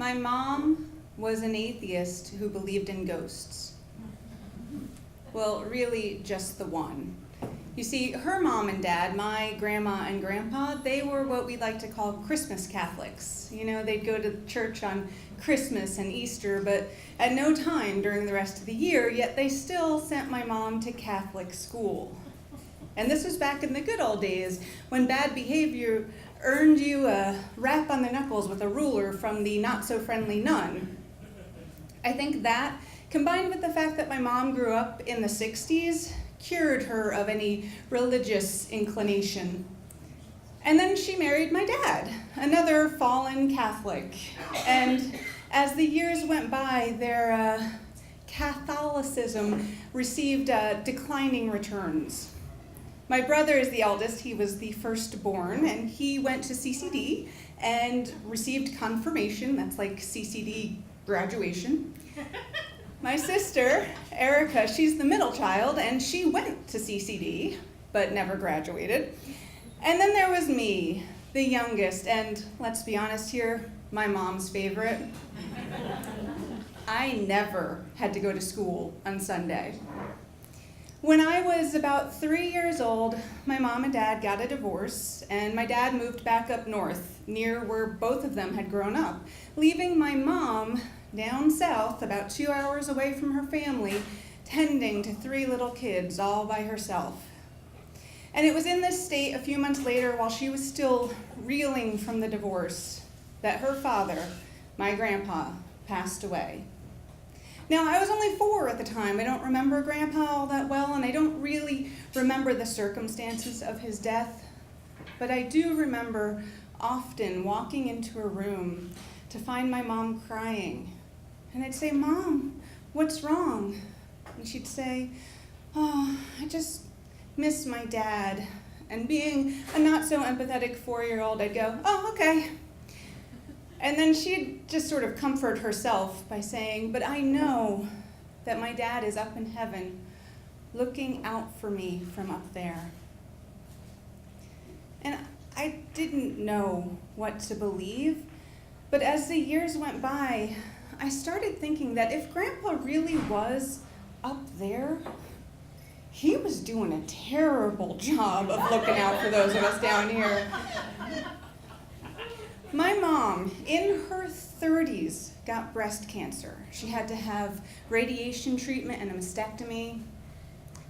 My mom was an atheist who believed in ghosts. Well, really just the one. You see, her mom and dad, my grandma and grandpa, they were what we like to call Christmas Catholics. You know, they'd go to church on Christmas and Easter, but at no time during the rest of the year, yet they still sent my mom to Catholic school. And this was back in the good old days when bad behavior earned you a rap on the knuckles with a ruler from the not-so-friendly nun. I think that, combined with the fact that my mom grew up in the 60s, cured her of any religious inclination. And then she married my dad, another fallen Catholic. And as the years went by, their Catholicism received declining returns. My brother is the eldest. He was the firstborn, and he went to CCD and received confirmation. That's like CCD graduation. My sister, Erica, she's the middle child, and she went to CCD, but never graduated. And then there was me, the youngest, and let's be honest here, my mom's favorite. I never had to go to school on Sunday. When I was about 3 years old, my mom and dad got a divorce, and my dad moved back up north, near where both of them had grown up, leaving my mom down south, about 2 hours away from her family, tending to 3 little kids all by herself. And it was in this state a few months later, while she was still reeling from the divorce, that her father, my grandpa, passed away. Now, I was only 4 at the time. I don't remember Grandpa all that well, and I don't really remember the circumstances of his death, but I do remember often walking into a room to find my mom crying. And I'd say, "Mom, what's wrong?" And she'd say, "Oh, I just miss my dad." And being a not so empathetic 4-year-old, I'd go, "Oh, okay." And then she'd just sort of comfort herself by saying, "But I know that my dad is up in heaven looking out for me from up there." And I didn't know what to believe, but as the years went by, I started thinking that if Grandpa really was up there, he was doing a terrible job of looking out for those of us down here. My mom, in her 30s, got breast cancer. She had to have radiation treatment and a mastectomy.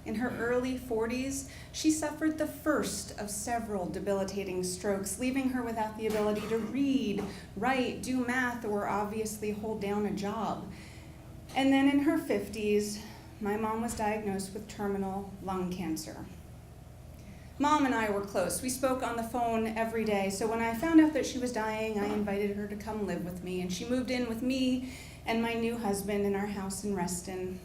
In her early 40s, she suffered the first of several debilitating strokes, leaving her without the ability to read, write, do math, or obviously hold down a job. And then in her 50s, my mom was diagnosed with terminal lung cancer. Mom and I were close. We spoke on the phone every day, so when I found out that she was dying, I invited her to come live with me, and she moved in with me and my new husband in our house in Reston.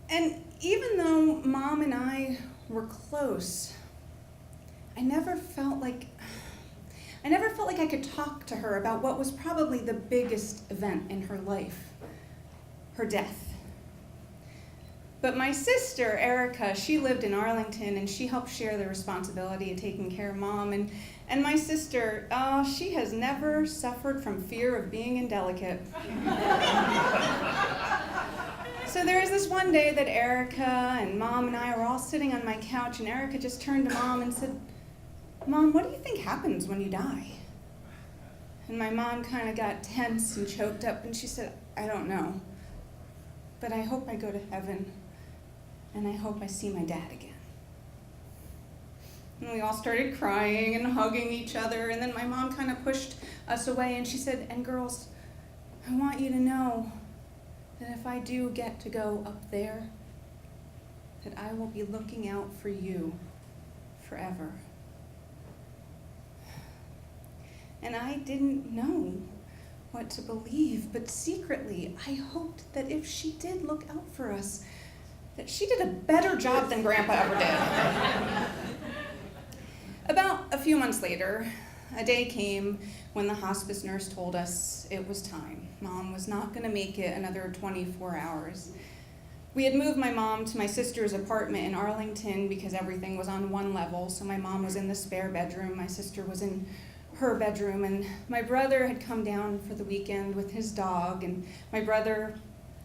And even though Mom and I were close, I never felt like I could talk to her about what was probably the biggest event in her life, her death. But my sister, Erica, she lived in Arlington, and she helped share the responsibility of taking care of Mom. And my sister, she has never suffered from fear of being indelicate. So there was this one day that Erica and Mom and I were all sitting on my couch, and Erica just turned to Mom and said, "Mom, what do you think happens when you die?" And my mom kind of got tense and choked up, and she said, "I don't know, but I hope I go to heaven. And I hope I see my dad again." And we all started crying and hugging each other, and then my mom kind of pushed us away, and she said, "And girls, I want you to know that if I do get to go up there, that I will be looking out for you forever." And I didn't know what to believe, but secretly I hoped that if she did look out for us, that she did a better job than Grandpa ever did. About a few months later, a day came when the hospice nurse told us it was time. Mom was not going to make it another 24 hours. We had moved my mom to my sister's apartment in Arlington because everything was on one level, so my mom was in the spare bedroom, my sister was in her bedroom, and my brother had come down for the weekend with his dog, and my brother,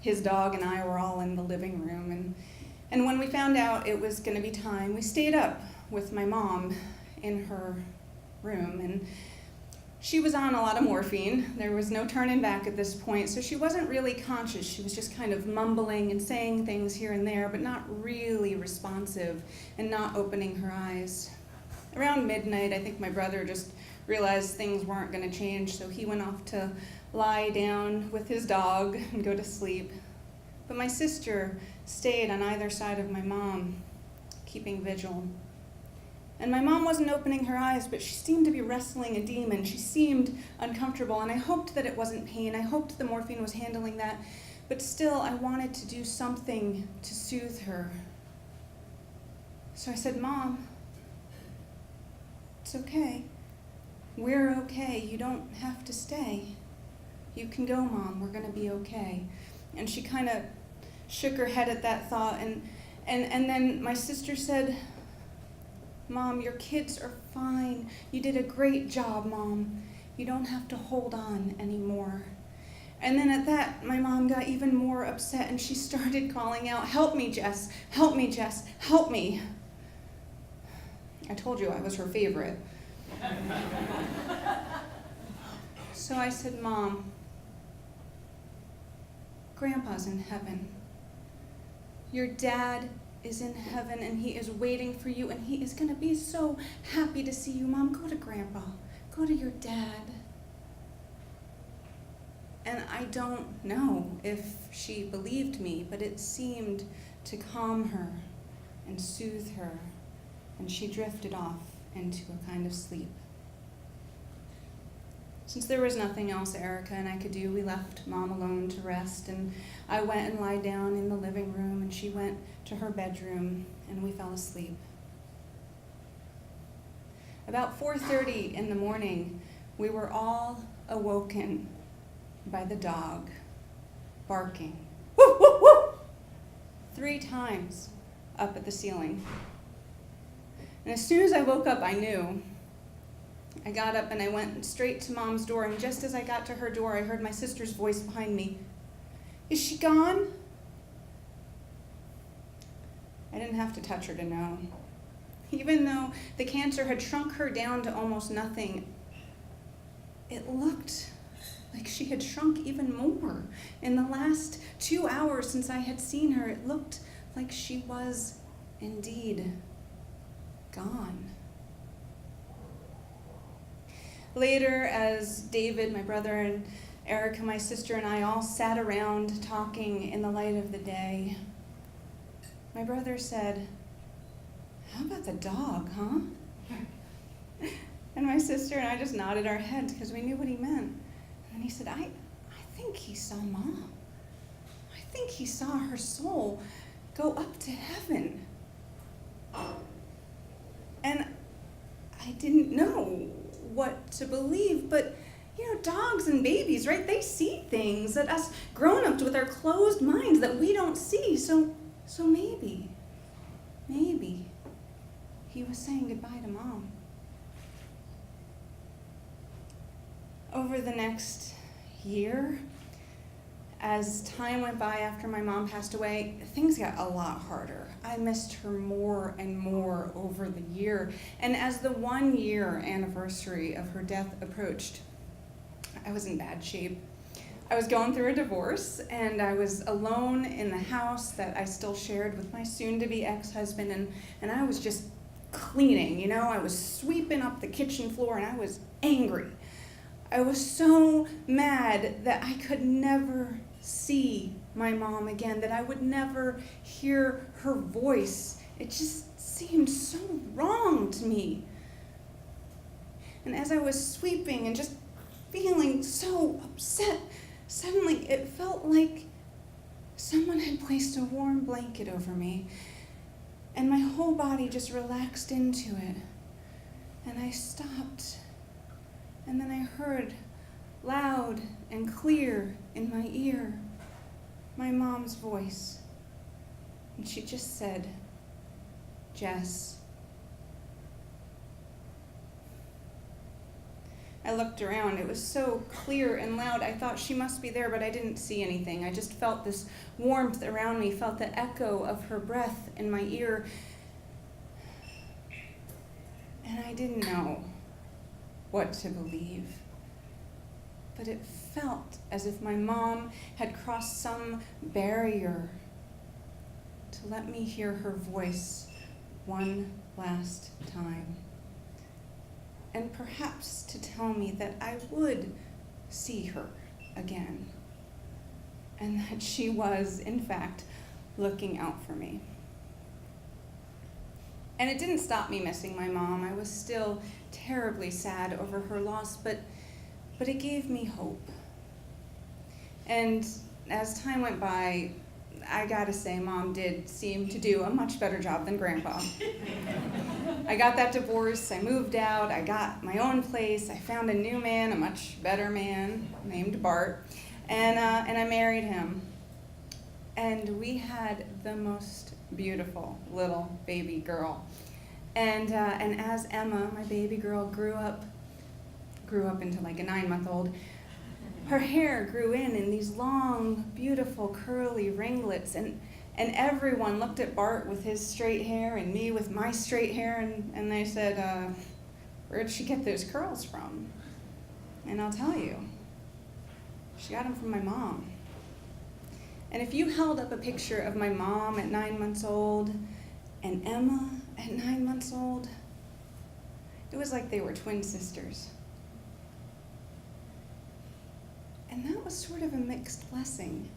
his dog, and I were all in the living room. And when we found out it was going to be time, we stayed up with my mom in her room, and she was on a lot of morphine. There was no turning back at this point, so she wasn't really conscious. She was just kind of mumbling and saying things here and there, but not really responsive and not opening her eyes. Around midnight, I think my brother just realized things weren't going to change, so he went off to lie down with his dog and go to sleep. But my sister stayed on either side of my mom, keeping vigil. And my mom wasn't opening her eyes, but she seemed to be wrestling a demon. She seemed uncomfortable, and I hoped that it wasn't pain. I hoped the morphine was handling that, but still I wanted to do something to soothe her. So I said, "Mom, it's okay. We're okay. You don't have to stay. You can go, Mom. We're going to be okay." And she kind of shook her head at that thought, and then my sister said, "Mom, your kids are fine. You did a great job, Mom. You don't have to hold on anymore." And then at that, my mom got even more upset, and she started calling out, "Help me, Jess. Help me, Jess. Help me." I told you I was her favorite. So I said, "Mom, Grandpa's in heaven. Your dad is in heaven, and he is waiting for you, and he is going to be so happy to see you. Mom, go to Grandpa. Go to your dad." And I don't know if she believed me, but it seemed to calm her and soothe her, and she drifted off into a kind of sleep. Since there was nothing else Erica and I could do, we left Mom alone to rest, and I went and lied down in the living room, and she went to her bedroom, and we fell asleep. About 4:30 in the morning, we were all awoken by the dog barking, "Woo, woo, woo," 3 times up at the ceiling. And as soon as I woke up, I knew. I got up and I went straight to Mom's door, and just as I got to her door, I heard my sister's voice behind me. "Is she gone?" I didn't have to touch her to know. Even though the cancer had shrunk her down to almost nothing, it looked like she had shrunk even more. In the last 2 hours since I had seen her, it looked like she was indeed gone. Later, as David, my brother, and Erica, my sister, and I all sat around talking in the light of the day, my brother said, "How about the dog, huh?" And my sister and I just nodded our heads because we knew what he meant. And he said, I think he saw Mom. I think he saw her soul go up to heaven." And I didn't know what to believe, but dogs and babies, right? They see things that us grown-ups with our closed minds that we don't see. So maybe he was saying goodbye to Mom. Over the next year, as time went by after my mom passed away, things got a lot harder. I missed her more and more over the year. And as the 1-year anniversary of her death approached, I was in bad shape. I was going through a divorce, and I was alone in the house that I still shared with my soon-to-be ex-husband, and I was just cleaning, I was sweeping up the kitchen floor, and I was angry. I was so mad that I could never see my mom again, that I would never hear her voice. It just seemed so wrong to me. And as I was sweeping and just feeling so upset, suddenly it felt like someone had placed a warm blanket over me, and my whole body just relaxed into it. And I stopped, and then I heard loud and clear in my ear my mom's voice. And she just said, "Jess." I looked around. It was so clear and loud. I thought she must be there, but I didn't see anything. I just felt this warmth around me, felt the echo of her breath in my ear. And I didn't know what to believe. But it felt as if my mom had crossed some barrier to let me hear her voice one last time. And perhaps to tell me that I would see her again. And that she was, in fact, looking out for me. And it didn't stop me missing my mom. I was still terribly sad over her loss, but it gave me hope. And as time went by, I gotta say, Mom did seem to do a much better job than Grandpa. I got that divorce, I moved out, I got my own place, I found a new man, a much better man named Bart, and I married him. And we had the most beautiful little baby girl. And as Emma, my baby girl, grew up into like a 9-month-old, her hair grew in these long, beautiful, curly ringlets, and everyone looked at Bart with his straight hair and me with my straight hair, and they said, where'd she get those curls from? And I'll tell you, she got them from my mom. And if you held up a picture of my mom at 9 months old and Emma at 9 months old, it was like they were twin sisters. And that was sort of a mixed blessing,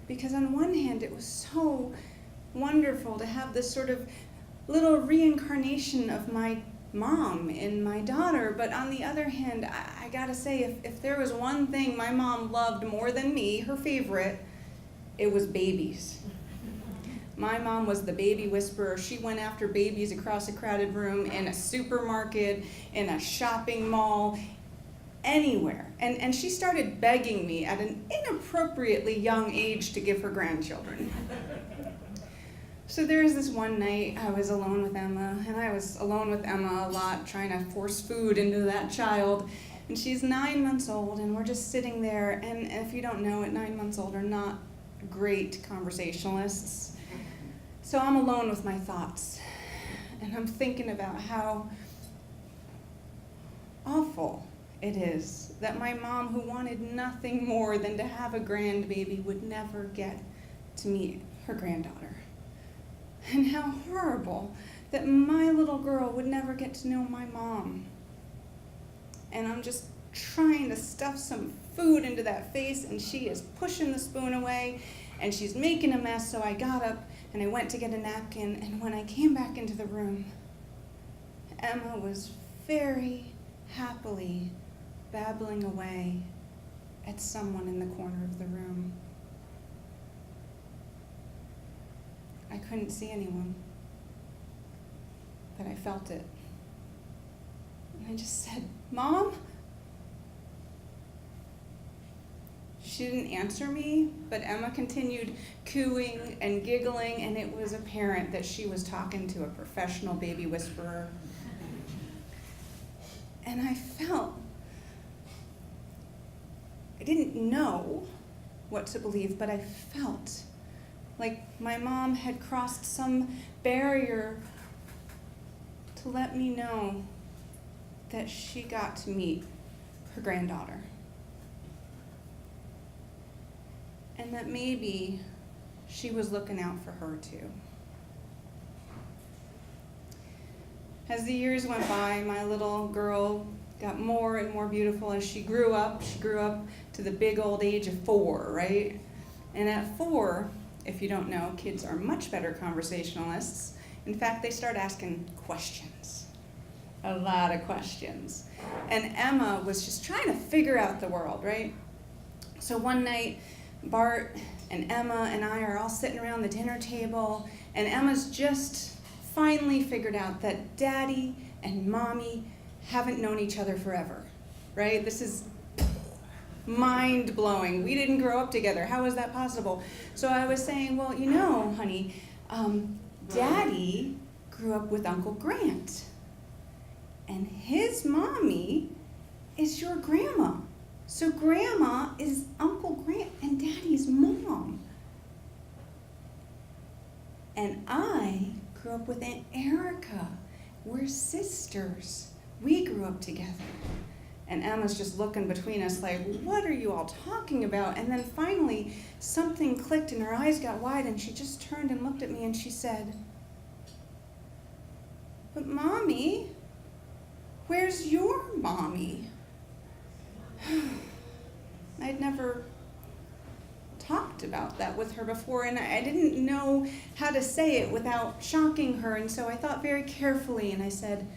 because on one hand it was so wonderful to have this sort of little reincarnation of my mom in my daughter, but on the other hand, I gotta say, if there was one thing my mom loved more than me, her favorite, it was babies. My mom was the baby whisperer. She went after babies across a crowded room, in a supermarket, in a shopping mall, anywhere. And she started begging me at an inappropriately young age to give her grandchildren. So there was this one night I was alone with Emma, and I was alone with Emma a lot, trying to force food into that child. And she's 9 months old, and we're just sitting there, and if you don't know it, 9 months old are not great conversationalists. So I'm alone with my thoughts, and I'm thinking about how awful it is that my mom, who wanted nothing more than to have a grandbaby, would never get to meet her granddaughter. And how horrible that my little girl would never get to know my mom. And I'm just trying to stuff some food into that face, and she is pushing the spoon away, and she's making a mess. So I got up and I went to get a napkin, and when I came back into the room, Emma was very happily babbling away at someone in the corner of the room. I couldn't see anyone, but I felt it. And I just said, "Mom?" She didn't answer me, but Emma continued cooing and giggling, and it was apparent that she was talking to a professional baby whisperer. And I didn't know what to believe, but I felt like my mom had crossed some barrier to let me know that she got to meet her granddaughter. And that maybe she was looking out for her too. As the years went by, my little girl got more and more beautiful as she grew up. She grew up to the big old age of 4, right? And at 4, if you don't know, kids are much better conversationalists. In fact, they start asking questions. A lot of questions. And Emma was just trying to figure out the world, right? So one night, Bart and Emma and I are all sitting around the dinner table, and Emma's just finally figured out that Daddy and Mommy haven't known each other forever, right? This is mind-blowing. We didn't grow up together. How is that possible? So I was saying, well, you know, honey, Daddy grew up with Uncle Grant, and his mommy is your grandma. So Grandma is Uncle Grant and Daddy's mom. And I grew up with Aunt Erica. We're sisters. We grew up together. And Emma's just looking between us like, what are you all talking about? And then finally, something clicked and her eyes got wide and she just turned and looked at me and she said, but Mommy, where's your mommy? I'd never talked about that with her before, and I didn't know how to say it without shocking her, and so I thought very carefully, and I said,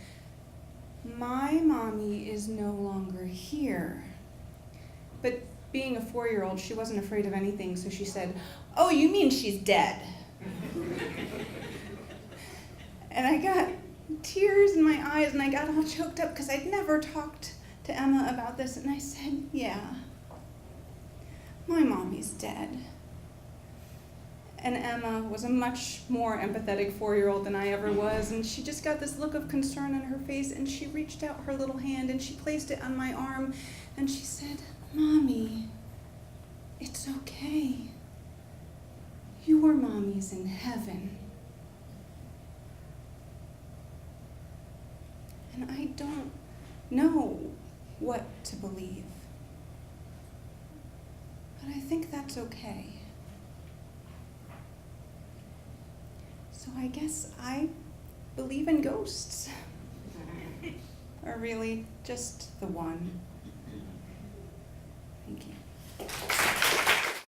my mommy is no longer here. But being a 4-year-old, she wasn't afraid of anything, so she said, oh, you mean she's dead? And I got tears in my eyes, and I got all choked up because I'd never talked to Emma about this, and I said, yeah, my mommy's dead. And Emma was a much more empathetic 4-year-old than I ever was, and she just got this look of concern on her face, and she reached out her little hand, and she placed it on my arm, and she said, Mommy, it's okay. Your mommy's in heaven. And I don't know what to believe. But I think that's okay. So I guess I believe in ghosts. Or really, just the one. Thank you.